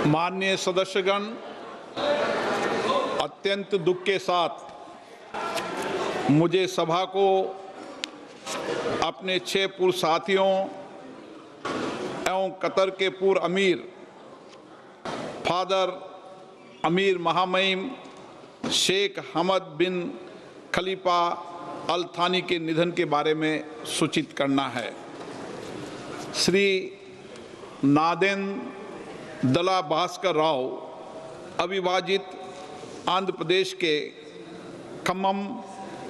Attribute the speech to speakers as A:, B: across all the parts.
A: माननीय सदस्यगण, अत्यंत दुख के साथ मुझे सभा को अपने 6 पूर्व साथियों एवं कतर के पूर्व अमीर फादर अमीर महामहिम शेख हमद बिन खलीफा अल थानी के निधन के बारे में सूचित करना है। श्री नादेंद्र भास्कर राव अविभाजित आंध्र प्रदेश के खम्मम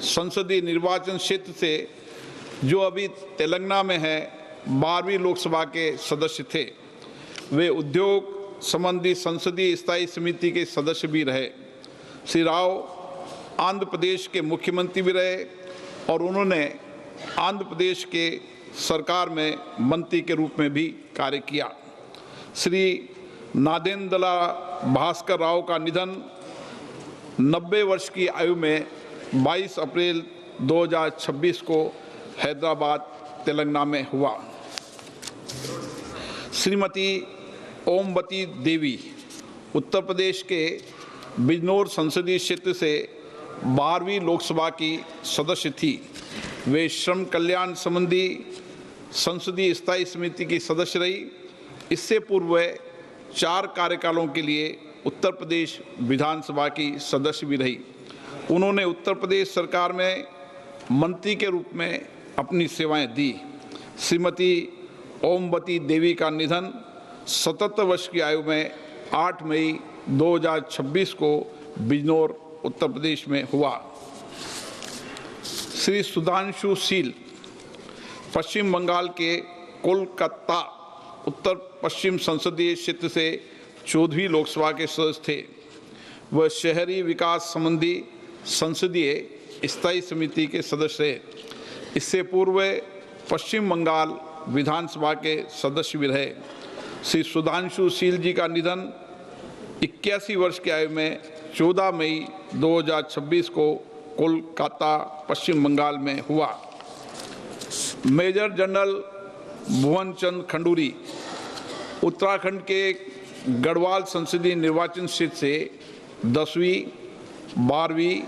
A: संसदीय निर्वाचन क्षेत्र से, जो अभी तेलंगाना में है, 12वीं लोकसभा के सदस्य थे। वे उद्योग संबंधी संसदीय स्थायी समिति के सदस्य भी रहे। श्री राव आंध्र प्रदेश के मुख्यमंत्री भी रहे और उन्होंने आंध्र प्रदेश के सरकार में मंत्री के रूप में भी कार्य किया। श्री नादेंद्र भास्कर राव का निधन 90 वर्ष की आयु में 22 अप्रैल 2026 को हैदराबाद, तेलंगाना में हुआ। श्रीमती ओमवती देवी उत्तर प्रदेश के बिजनौर संसदीय क्षेत्र से 12वीं लोकसभा की सदस्य थी। वे श्रम कल्याण संबंधी संसदीय स्थायी समिति की सदस्य रही। इससे पूर्व वे 4 कार्यकालों के लिए उत्तर प्रदेश विधानसभा की सदस्य भी रही। उन्होंने उत्तर प्रदेश सरकार में मंत्री के रूप में अपनी सेवाएं दी। श्रीमती ओमवती देवी का निधन 77 वर्ष की आयु में 8 मई 2026 को बिजनौर, उत्तर प्रदेश में हुआ। श्री सुधांशु शील पश्चिम बंगाल के कोलकाता उत्तर पश्चिम संसदीय क्षेत्र से 14वीं लोकसभा के सदस्य थे। वह शहरी विकास संबंधी संसदीय स्थायी समिति के सदस्य रहे। इससे पूर्व पश्चिम बंगाल विधानसभा के सदस्य भी रहे। श्री सुधांशु शील जी का निधन 81 वर्ष की आयु में 14 मई 2026 को कोलकाता, पश्चिम बंगाल में हुआ। मेजर जनरल भुवन चंद खंडूरी उत्तराखंड के गढ़वाल संसदीय निर्वाचन क्षेत्र से 10वीं, 12वीं,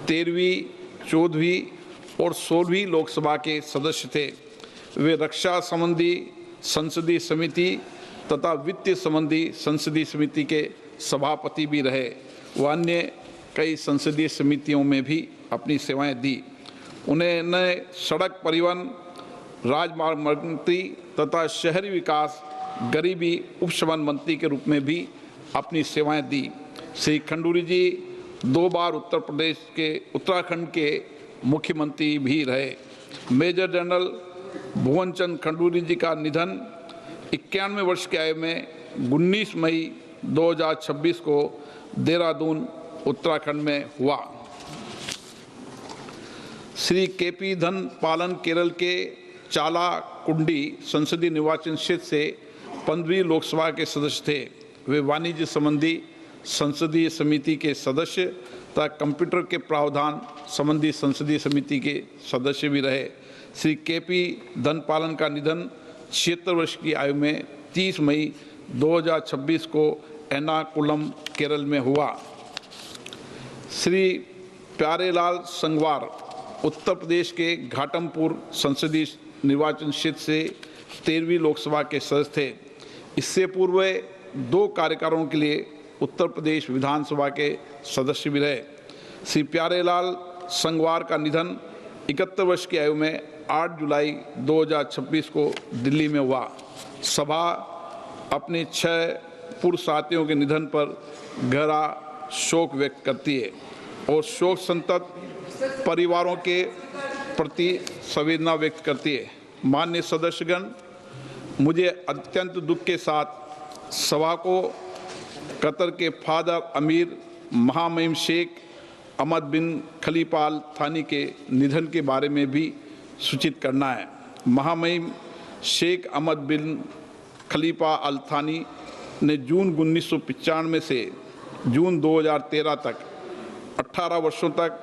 A: 13वीं, 14वीं और 16वीं लोकसभा के सदस्य थे। वे रक्षा संबंधी संसदीय समिति तथा वित्त संबंधी संसदीय समिति के सभापति भी रहे। वह अन्य कई संसदीय समितियों में भी अपनी सेवाएं दी। उन्होंने सड़क परिवहन, राजमार्ग मंत्री तथा शहरी विकास, गरीबी उपशमन मंत्री के रूप में भी अपनी सेवाएं दी। श्री खंडूरी जी 2 बार उत्तराखंड के मुख्यमंत्री भी रहे। मेजर जनरल भुवन चंद खंडूरी जी का निधन 91 वर्ष की आयु में 19 मई 2026 को देहरादून, उत्तराखंड में हुआ। श्री केपी धन पालन केरल के चाला कुंडी संसदीय निर्वाचन क्षेत्र से 15वीं लोकसभा के सदस्य थे। वे वाणिज्य संबंधी संसदीय समिति के सदस्य तथा कंप्यूटर के प्रावधान संबंधी संसदीय समिति के सदस्य भी रहे। श्री केपी धन पालन का निधन 76 वर्ष की आयु में 30 मई 2026 को एर्नाकुलम, केरल में हुआ। श्री प्यारेलाल संगवार उत्तर प्रदेश के घाटमपुर संसदीय निर्वाचन क्षेत्र से 13वीं लोकसभा के सदस्य थे। इससे पूर्व 2 कार्यकालों के लिए उत्तर प्रदेश विधानसभा के सदस्य भी रहे। श्री प्यारेलाल संगवार का निधन 71 वर्ष की आयु में 8 जुलाई 2026 को दिल्ली में हुआ। सभा अपने 6 पूर्व साथियों के निधन पर गहरा शोक व्यक्त करती है और शोक संतप्त परिवारों के प्रति संवेदना व्यक्त करती है। माननीय सदस्यगण, मुझे अत्यंत दुख के साथ सभा को कतर के फादर अमीर महामहिम शेख हमद बिन खलीफा अल थानी के निधन के बारे में भी सूचित करना है। महामहिम शेख हमद बिन खलीफा अल थानी ने जून 1995 से जून 2013 तक 18 वर्षों तक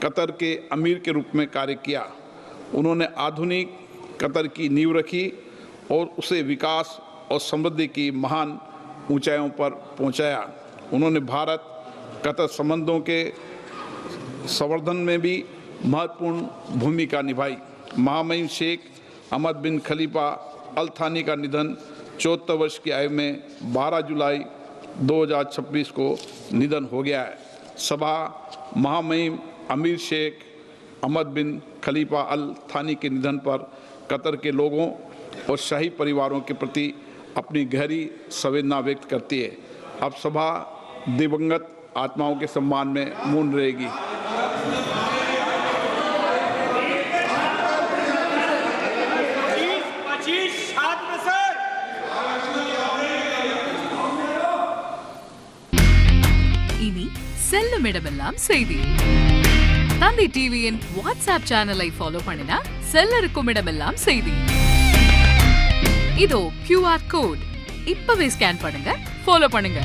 A: कतर के अमीर के रूप में कार्य किया। उन्होंने आधुनिक कतर की नींव रखी और उसे विकास और समृद्धि की महान ऊंचाइयों पर पहुंचाया। उन्होंने भारत कतर संबंधों के संवर्धन में भी महत्वपूर्ण भूमिका निभाई। महामहिम शेख अहमद बिन खलीफा अल थानी का निधन 74 वर्ष की आयु में 12 जुलाई 2026 को निधन हो गया है। सभा महामहिम अमीर शेख अहमद बिन खलीफा अल थानी के निधन पर कतर के लोगों और शाही परिवारों के प्रति अपनी गहरी संवेदना व्यक्त करती है। अब सभा दिवंगत आत्माओं के सम्मान में मौन रहेगी।
B: இனி செல்லுமிடமெல்லாம் செய்தி. தந்தி டிவியின் வாட்ஸ்அப் சேனலை ஃபாலோ பண்ணினா செல்லருக்கும் இடமெல்லாம் செய்தி. இதோ QR கோட் இப்பவே ஸ்கேன் பண்ணுங்க, ஃபாலோ பண்ணுங்க.